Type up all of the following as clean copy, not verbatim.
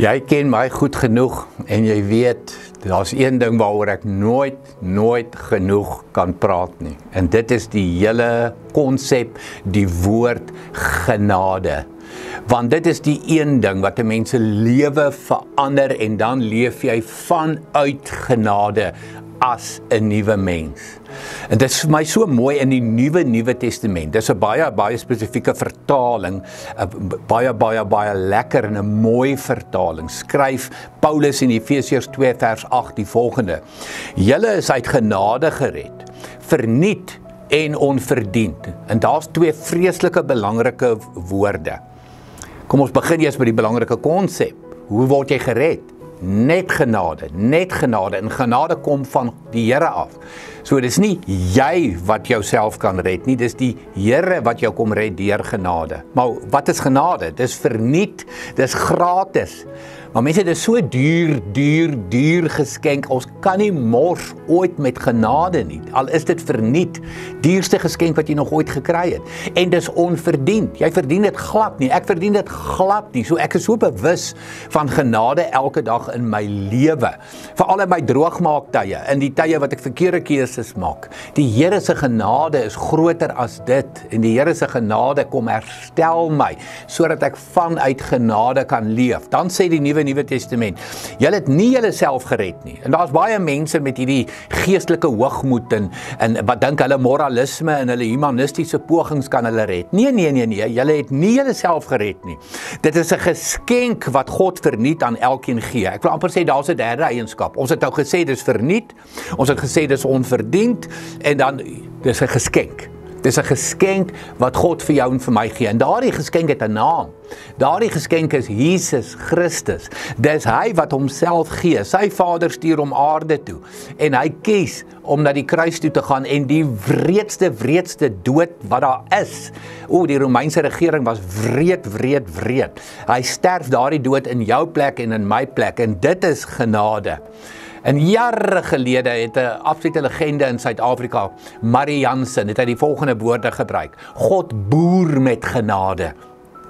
Jy ken my goed genoeg en jy weet, daar's een ding waaroor ek nooit genoeg kan praat nie. En dit is die hele konsep, die woord genade. Want dit is die een ding wat 'n mens se lewe verander en dan leef jy vanuit genade as 'n nuwe mens. En dit is vir my so mooi in die Nuwe Testament. Dis 'n baie spesifieke vertaling, 'n baie lekker en 'n mooi vertaling. Skryf Paulus in Efesiërs 2 vers 8 die volgende: Julle is uit genade gered, verniet en onverdiend. En daar's twee vreeslike belangrike woorde. Kom ons begin eers met die belangrike konsep. Hoe word jy gered? Net genade. En genade kom van die Here af. So dis nie jy wat jouself kan red nie, dis die Here wat jou kom red deur genade. Maar wat is genade? Dis verniet, dis gratis. Maar mense, dit is so duur geskenk, ons kan nie mors ooit met genade nie, al is dit verniet, duurste geskenk wat jy nog ooit gekry het, en dis onverdiend, jy verdien dit glad nie, ek verdien dit glad nie, so ek is so bewus van genade elke dag in my lewe, veral in my droogmaaktye, in die tye wat ek verkeerde keuses maak. Die Here se genade is groter as dit, en die Here se genade kom herstel my, sodat ek vanuit genade kan leef. Dan sê die Nuwe Testament, julle het nie julle self gered nie. En daar's baie mense met hierdie geestelike hoogmoed en wat dink hulle moralisme en hulle humanistiese pogings kan hulle red. Nee, julle het nie julle self gered nie. Dit is 'n geskenk wat God verniet aan elkeen gee. Ek wil amper sê daar's 'n derde eienskap. Ons het nou gesê dis verniet, ons het gesê dis onverdiend en dan dis 'n geskenk. Dis 'n geskenk wat God vir jou en vir my gee. En daardie geskenk het 'n naam. Daardie geskenk is Jesus Christus. Dis hy wat homself gee. Sy Vader stuur hom aarde toe. En hy kies om na die kruis toe te gaan en die wreedste dood wat daar is. Die Romeinse regering was wreed. Hy sterf daardie dood in jou plek en in my plek. En dit is genade. En jare gelede het 'n absolute legende in Suid-Afrika, Marie Jansen, het hy die volgende woorde gebruik: God boer met genade.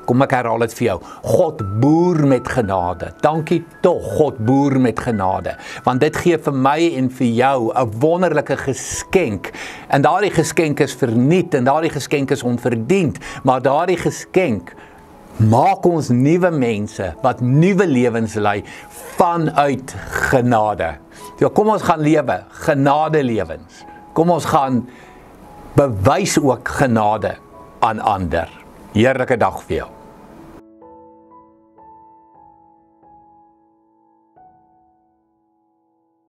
Kom ek herhaal dit vir jou. God boer met genade. Dankie tog, God boer met genade. Want dit gee vir my en vir jou 'n wonderlike geskenk. En daardie geskenk is verniet en daardie geskenk is onverdiend, maar daardie geskenk maak ons nuwe mense wat nuwe lewens lei vanuit genade. So kom ons gaan lewe genade lewens. Kom ons gaan bewys ook genade aan ander. Heerlike dag vir jou.